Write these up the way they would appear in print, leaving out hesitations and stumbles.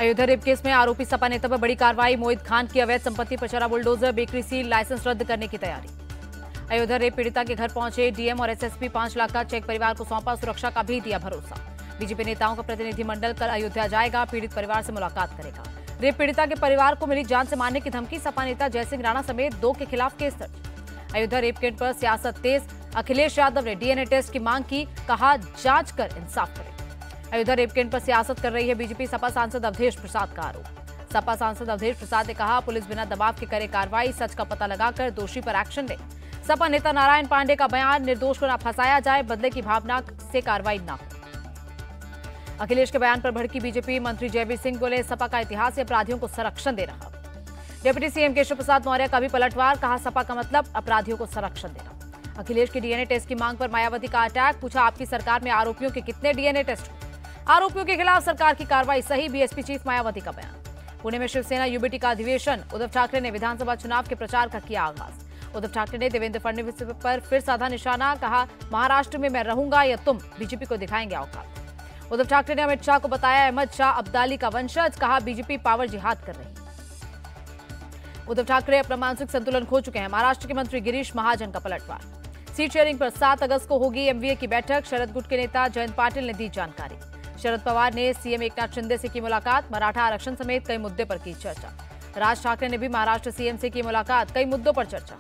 Ayodhya rape case में आरोपी सपा नेता पर बड़ी कार्रवाई। मोहित खान की अवैध संपत्ति पर चला बुलडोजर। बेकरी सील, लाइसेंस रद्द करने की तैयारी। अयोध्या रेप पीड़िता के घर पहुंचे डीएम और एसएसपी। 5 लाख का चेक परिवार को सौंपा। सुरक्षा का भी दिया भरोसा। बीजेपी नेताओं का प्रतिनिधिमंडल कल अयोध्या जाएगा। पीड़ित परिवार से मुलाकात करेगा। रेप पीड़िता के परिवार को मिली जान से मारने की धमकी। सपा नेता जयसिंह राणा समेत 2 के खिलाफ केस दर्ज। अयोध्या रेप कांड पर सियासत तेज। अखिलेश यादव ने डीएनए टेस्ट की मांग की। कहा जांच कर इंसाफ करें। अयोध्या रेप कांड पर सियासत कर रही है बीजेपी। सपा सांसद अवधेश प्रसाद का आरोप। सपा सांसद अवधेश प्रसाद ने कहा पुलिस बिना दबाव के करे कार्रवाई। सच का पता लगाकर दोषी पर एक्शन ले। सपा नेता नारायण पांडे का बयान, निर्दोष को न फंसाया जाए, बदले की भावना से कार्रवाई न हो। अखिलेश के बयान पर भड़की बीजेपी। मंत्री जयवीर सिंह बोले सपा का इतिहास अपराधियों को संरक्षण दे रहा। डिप्टी सीएम केशव प्रसाद मौर्य का भी पलटवार। कहा सपा का मतलब अपराधियों को संरक्षण देना। अखिलेश की डीएनए टेस्ट की मांग पर मायावती का अटैक। पूछा आपकी सरकार में आरोपियों के कितने डीएनए टेस्ट हुए? आरोपियों के खिलाफ सरकार की कार्रवाई सही। बीएसपी चीफ मायावती का बयान। पुणे में शिवसेना यूबीटी का अधिवेशन। उद्धव ठाकरे ने विधानसभा चुनाव के प्रचार का किया आगाज। उद्धव ठाकरे ने देवेंद्र फडणवीस पर फिर साधा निशाना। कहा महाराष्ट्र में मैं रहूंगा या तुम, बीजेपी को दिखाएंगे औकात। उद्धव ठाकरे ने अमित शाह को बताया अहमद शाह अब्दाली का वंशज। कहा बीजेपी पावर जिहाद कर रही। उद्धव ठाकरे अपना मानसिक संतुलन खो चुके हैं। महाराष्ट्र के मंत्री गिरीश महाजन का पलटवार। सीट शेयरिंग पर 7 अगस्त को होगी एमवीए की बैठक। शरद गुट के नेता जयंत पाटिल ने दी जानकारी। शरद पवार ने सीएम एकनाथ शिंदे से की मुलाकात। मराठा आरक्षण समेत कई मुद्दे पर की चर्चा। राज ठाकरे ने भी महाराष्ट्र सीएम से की मुलाकात। कई मुद्दों पर चर्चा।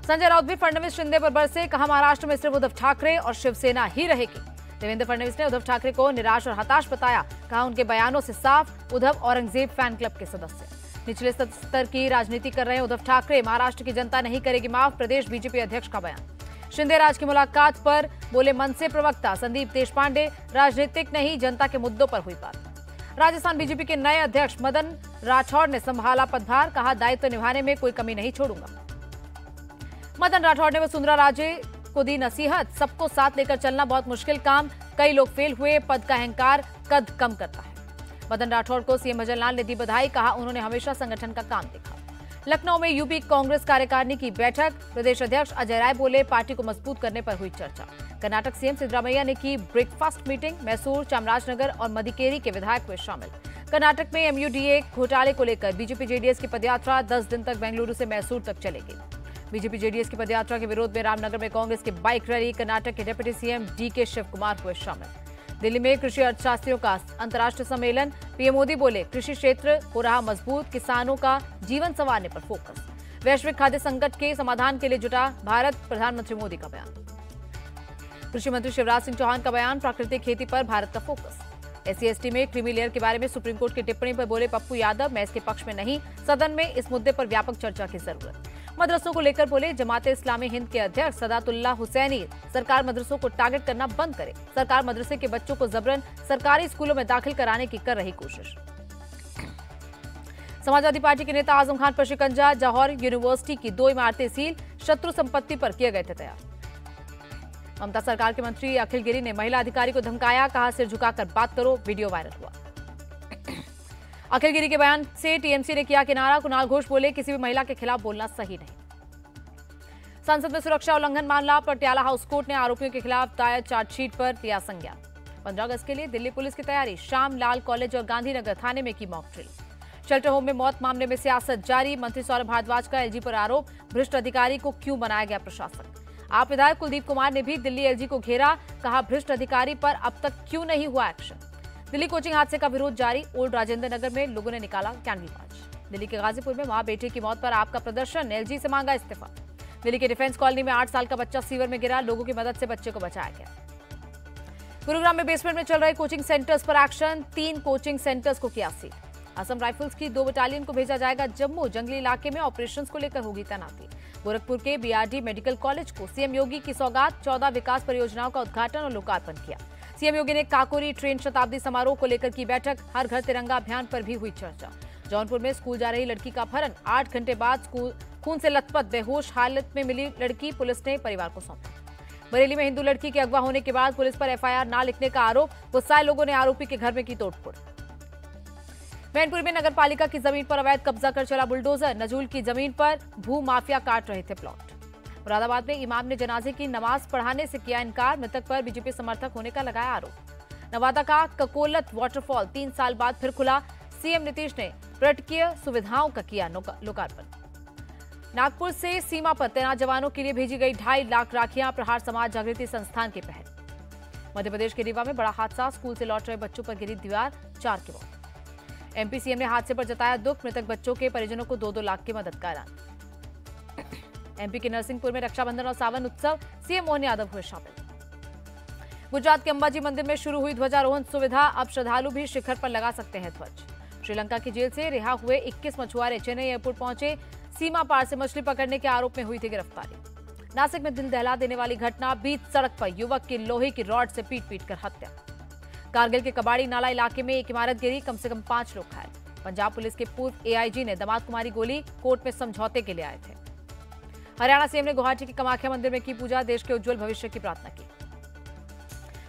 संजय राउत भी फडणवीस शिंदे पर बरसे। कहा महाराष्ट्र में सिर्फ उद्धव ठाकरे और शिवसेना ही रहेगी। देवेंद्र फडणवीस ने उद्धव ठाकरे को निराश और हताश बताया। कहा उनके बयानों से साफ उद्धव औरंगजेब फैन क्लब के सदस्य निचले स्तर की राजनीति कर रहे हैं उद्धव ठाकरे। महाराष्ट्र की जनता नहीं करेगी माफ। प्रदेश बीजेपी अध्यक्ष का बयान। शिंदे राज की मुलाकात पर बोले मनसे प्रवक्ता संदीप देशपांडे, राजनीतिक नहीं जनता के मुद्दों पर हुई बात। राजस्थान बीजेपी के नए अध्यक्ष मदन राठौड़ ने संभाला पदभार। कहा दायित्व निभाने में कोई कमी नहीं छोड़ूंगा। मदन राठौड़ ने वसुंधरा राजे को दी नसीहत। सबको साथ लेकर चलना बहुत मुश्किल काम। कई लोग फेल हुए। पद का अहंकार कद कम करता है। मदन राठौड़ को सीएम भजनलाल ने दी बधाई। कहा उन्होंने हमेशा संगठन का काम देखा। लखनऊ में यूपी कांग्रेस कार्यकारिणी की बैठक। प्रदेश अध्यक्ष अजय राय बोले पार्टी को मजबूत करने पर हुई चर्चा। कर्नाटक सीएम सिद्धरामैया ने की ब्रेकफास्ट मीटिंग। मैसूर, चामराजनगर और मदिकेरी के विधायक हुए शामिल। कर्नाटक में एमयूडीए घोटाले को लेकर बीजेपी जेडीएस की पदयात्रा 10 दिन तक बेंगलुरु से मैसूर तक चलेगी। बीजेपी जेडीएस की पदयात्रा के विरोध में रामनगर में कांग्रेस की बाइक रैली। कर्नाटक के deputy CM DK Shiva Kumar हुए शामिल। दिल्ली में कृषि अर्थशास्त्रियों का अंतर्राष्ट्रीय सम्मेलन। पीएम मोदी बोले कृषि क्षेत्र हो रहा मजबूत। किसानों का जीवन संवारने पर फोकस। वैश्विक खाद्य संकट के समाधान के लिए जुटा भारत। प्रधानमंत्री मोदी का बयान। कृषि मंत्री शिवराज सिंह चौहान का बयान। प्राकृतिक खेती पर भारत का फोकस। एससी/एसटी में क्रीमी लेयर के बारे में सुप्रीम कोर्ट की टिप्पणी पर बोले पप्पू यादव, मैं इसके पक्ष में नहीं। सदन में इस मुद्दे पर व्यापक चर्चा की जरूरत। मदरसों को लेकर बोले जमाते इस्लामी हिंद के अध्यक्ष सदातुल्लाह हुसैनी, सरकार मदरसों को टारगेट करना बंद करे। सरकार मदरसे के बच्चों को जबरन सरकारी स्कूलों में दाखिल कराने की कर रही कोशिश। समाजवादी पार्टी के नेता आजम खान पर शिकंजा। जौहर यूनिवर्सिटी की 2 इमारतें सील। शत्रु संपत्ति पर किए गए थे तैयार। ममता सरकार के मंत्री अखिल गिरी ने महिला अधिकारी को धमकाया। कहा सिर झुकाकर बात करो। वीडियो वायरल हुआ। अखिल गिरी के बयान से टीएमसी ने किया किनारा। कुणाल घोष बोले किसी भी महिला के खिलाफ बोलना सही नहीं। संसद में सुरक्षा उल्लंघन मामला। पटियाला हाउस कोर्ट ने आरोपियों के खिलाफ दायर चार्जशीट पर लिया संज्ञान। 15 अगस्त के लिए दिल्ली पुलिस की तैयारी। शाम लाल कॉलेज और गांधीनगर थाने में की मॉक ड्रिल। शेल्टर होम में मौत मामले में सियासत जारी। मंत्री सौरभ भारद्वाज का एलजी पर आरोप। भ्रष्ट अधिकारी को क्यों बनाया गया प्रशासक। आप विधायक कुलदीप कुमार ने भी दिल्ली एलजी को घेरा। कहा भ्रष्ट अधिकारी पर अब तक क्यों नहीं हुआ एक्शन। दिल्ली कोचिंग हादसे का विरोध जारी। ओल्ड राजेंद्र नगर में लोगों ने निकाला कैंडल मार्च। दिल्ली के गाजीपुर में मां बेटे की मौत पर आपका प्रदर्शन। एलजी से मांगा इस्तीफा। दिल्ली के डिफेंस कॉलोनी में 8 साल का बच्चा सीवर में गिरा। लोगों की मदद से बच्चे को बचाया गया। गुरुग्राम में बेसमेंट में चल रहे कोचिंग सेंटर्स पर एक्शन। 3 कोचिंग सेंटर्स को किया सील। असम राइफल्स की 2 बटालियन को भेजा जाएगा जम्मू। जंगली इलाके में ऑपरेशंस को लेकर होगी तैनाती। गोरखपुर के बीआरडी मेडिकल कॉलेज को सीएम योगी की सौगात। 14 विकास परियोजनाओं का उद्घाटन और लोकार्पण किया। सीएम योगी ने काकोरी ट्रेन शताब्दी समारोह को लेकर की बैठक। हर घर तिरंगा अभियान पर भी हुई चर्चा। जौनपुर में स्कूल जा रही लड़की का अपहरण। 8 घंटे बाद स्कूल खून से लथपथ बेहोश हालत में मिली लड़की। पुलिस ने परिवार को सौंपा। बरेली में हिंदू लड़की के अगवा होने के बाद पुलिस पर एफआईआर न लिखने का आरोप। गुस्साए लोगों ने आरोपी के घर में की तोड़फोड़। मैनपुरी में नगर पालिका की जमीन पर अवैध कब्जा कर चला बुलडोजर। नजूल की जमीन पर भू माफिया काट रहे थे प्लॉट। मुरादाबाद में इमाम ने जनाजे की नमाज पढ़ाने से किया इनकार। मृतक पर बीजेपी समर्थक होने का लगाया आरोप। नवादा का ककोलत वाटरफॉल 3 साल बाद फिर खुला। सीएम नीतीश ने पर्यटकीय सुविधाओं का किया लोकार्पण। नागपुर से सीमा पर तैनात जवानों के लिए भेजी गई 2.5 लाख राखियां, प्रहार समाज जागृति संस्थान की पहल। मध्य प्रदेश के रीवा में बड़ा हादसा, स्कूल से लौट रहे बच्चों पर गिरी दीवार, 4 की मौत। एमपी सीएम ने हादसे पर जताया दुख, मृतक बच्चों के परिजनों को 2-2 लाख की मदद का ऐलान। एमपी के नरसिंहपुर में रक्षाबंधन और सावन उत्सव, सीएम मोहन यादव हुए शामिल। गुजरात के अंबाजी मंदिर में शुरू हुई ध्वजारोहण सुविधा, अब श्रद्धालु भी शिखर पर लगा सकते हैं ध्वज। श्रीलंका की जेल से रिहा हुए 21 मछुआरे चेन्नई एयरपोर्ट पहुंचे, सीमा पार से मछली पकड़ने के आरोप में हुई थी गिरफ्तारी। नासिक में दिल दहला देने वाली घटना, बीच सड़क पर युवक की लोहे की रॉड से पीट कर हत्या। कारगिल के कबाड़ी नाला इलाके में एक इमारत गिरी, कम से कम 5 लोग घायल। पंजाब पुलिस के पूर्व एआईजी ने दामाद को मारी गोली, कोर्ट में समझौते के लिए आए थे। हरियाणा सीएम ने गुवाहाटी के कामाख्या मंदिर में की पूजा, देश के उज्जवल भविष्य की प्रार्थना की।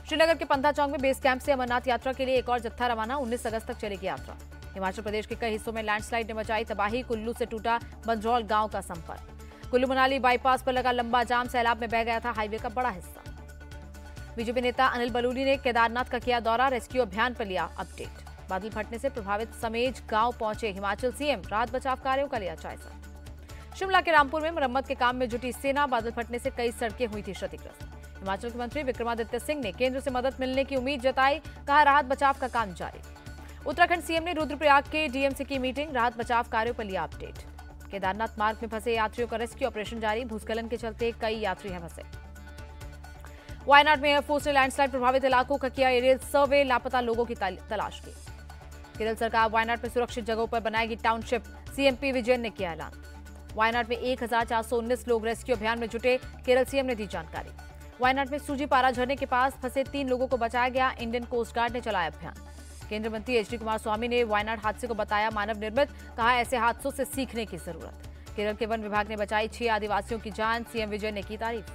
श्रीनगर के पंथा चौक में बेस कैंप से अमरनाथ यात्रा के लिए एक और जत्था रवाना, 19 अगस्त तक चलेगी यात्रा। हिमाचल प्रदेश के कई हिस्सों में लैंडस्लाइड ने मचाई तबाही, कुल्लू से टूटा बंजरौल गांव का संपर्क। कुल्लू मनाली बाईपास पर लगा लंबा जाम, सैलाब में बह गया था हाईवे का बड़ा हिस्सा। बीजेपी नेता अनिल बलूनी ने केदारनाथ का किया दौरा, रेस्क्यू अभियान पर लिया अपडेट। बादल फटने से प्रभावित समेज गांव पहुंचे हिमाचल सीएम, राहत बचाव कार्यों का लिया जायजा। शिमला के रामपुर में मरम्मत के काम में जुटी सेना, बादल फटने से कई सड़कें हुई थी क्षतिग्रस्त। हिमाचल के मंत्री विक्रमादित्य सिंह ने केंद्र से मदद मिलने की उम्मीद जताई, कहा राहत बचाव का काम जारी। उत्तराखंड सीएम ने रुद्रप्रयाग के डीएम से की मीटिंग, राहत बचाव कार्यों पर लिया अपडेट। केदारनाथ मार्ग में फंसे यात्रियों का रेस्क्यू ऑपरेशन जारी, भूस्खलन के चलते कई यात्री हैं फंसे। वायनाड में एयरफोर्स ने लैंडस्लाइड प्रभावित इलाकों का किया एरियल सर्वे, लापता लोगों की तलाश की। केरल सरकार वायनाड में सुरक्षित जगहों पर बनाएगी टाउनशिप, सीएम पी विजयन ने किया ऐलान। वायनाड में 1419 लोग रेस्क्यू अभियान में जुटे, केरल सीएम ने दी जानकारी। वायनाड में सूजीपारा झरने के पास फंसे 3 लोगों को बचाया गया, इंडियन कोस्ट गार्ड ने चलाया अभियान। केंद्रीय मंत्री एचडी कुमारस्वामी ने वायनाड हादसे को बताया मानव निर्मित, कहा ऐसे हादसों से सीखने की जरूरत। केरल के वन विभाग ने बचाई 6 आदिवासियों की जान, सीएम विजय ने की तारीफ।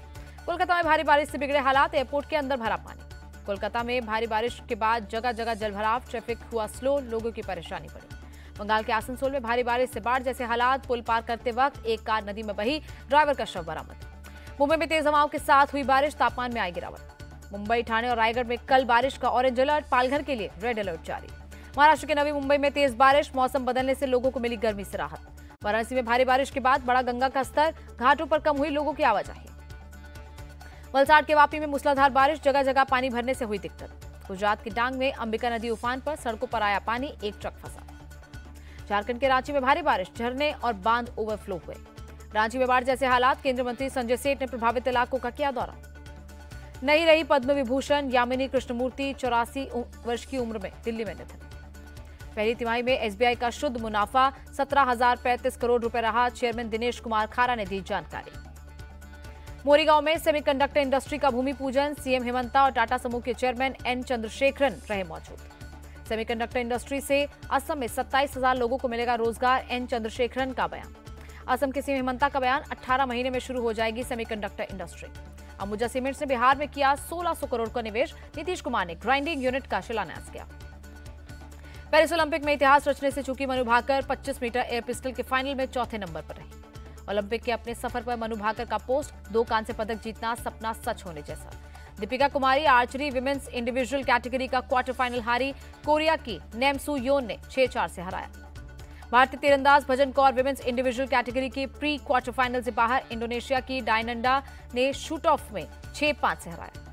कोलकाता में भारी बारिश से बिगड़े हालात, एयरपोर्ट के अंदर भरा पानी। कोलकाता में भारी बारिश के बाद जगह जगह जलभराव, ट्रैफिक हुआ स्लो, लोगों की परेशानी बढ़ी। बंगाल के आसनसोल में भारी बारिश से बाढ़ जैसे हालात, पुल पार करते वक्त एक कार नदी में बही, ड्राइवर का शव बरामद। मुंबई में तेज हवाओं के साथ हुई बारिश, तापमान में आई गिरावट। मुंबई, ठाणे और रायगढ़ में कल बारिश का ऑरेंज अलर्ट, पालघर के लिए रेड अलर्ट जारी। महाराष्ट्र के नवी मुंबई में तेज बारिश, मौसम बदलने से लोगों को मिली गर्मी से राहत। वाराणसी में भारी बारिश के बाद बड़ा गंगा का स्तर, घाटों पर कम हुई लोगों की आवाजाही। वलसाड के वापी में मूसलाधार बारिश, जगह जगह पानी भरने से हुई दिक्कत। गुजरात की डांग में अंबिका नदी उफान पर, सड़कों पर आया पानी, एक ट्रक फंसा। झारखंड के रांची में भारी बारिश, झरने और बांध ओवरफ्लो हुए। रांची में बाढ़ जैसे हालात, केंद्रीय मंत्री संजय सेठ ने प्रभावित इलाकों का किया दौरा। नहीं रही पद्म विभूषण यामिनी कृष्णमूर्ति, 84 वर्ष की उम्र में दिल्ली में निधन। पहली तिमाही में एसबीआई का शुद्ध मुनाफा 17,035 करोड़ रुपए रहा, चेयरमैन दिनेश कुमार खारा ने दी जानकारी। मोरीगांव में सेमीकंडक्टर इंडस्ट्री का भूमि पूजन, सीएम हेमंता और टाटा समूह के चेयरमैन एन चंद्रशेखरन रहे मौजूद। सेमीकंडक्टर इंडस्ट्री से असम में 27,000 लोगों को मिलेगा रोजगार, एन चंद्रशेखरन का बयान। असम के सीएम हेमंता का बयान, 18 महीने में शुरू हो जाएगी सेमीकंडक्टर इंडस्ट्री। अंबुजा सीमेंट्स ने बिहार में किया 1600 करोड़ का निवेश, नीतीश कुमार ने ग्राइंडिंग यूनिट का शिलान्यास किया। पेरिस ओलंपिक में इतिहास रचने से चूकी Manu Bhaker, 25 metre air pistol के फाइनल में चौथे नंबर पर रही। ओलंपिक के अपने सफर पर मनु भाकर का पोस्ट, 2 कांस्य पदक जीतना सपना सच होने जैसा। Deepika Kumari archery women's individual category का क्वार्टर फाइनल हारी, कोरिया की नेमसू योन ने 6-4 से हराया। भारतीय तीरंदाज भजन कौर विमेंस इंडिविजुअल कैटेगरी के प्री क्वार्टर फाइनल से बाहर, इंडोनेशिया की डायनंडा ने शूट ऑफ में 6-5 से हराया।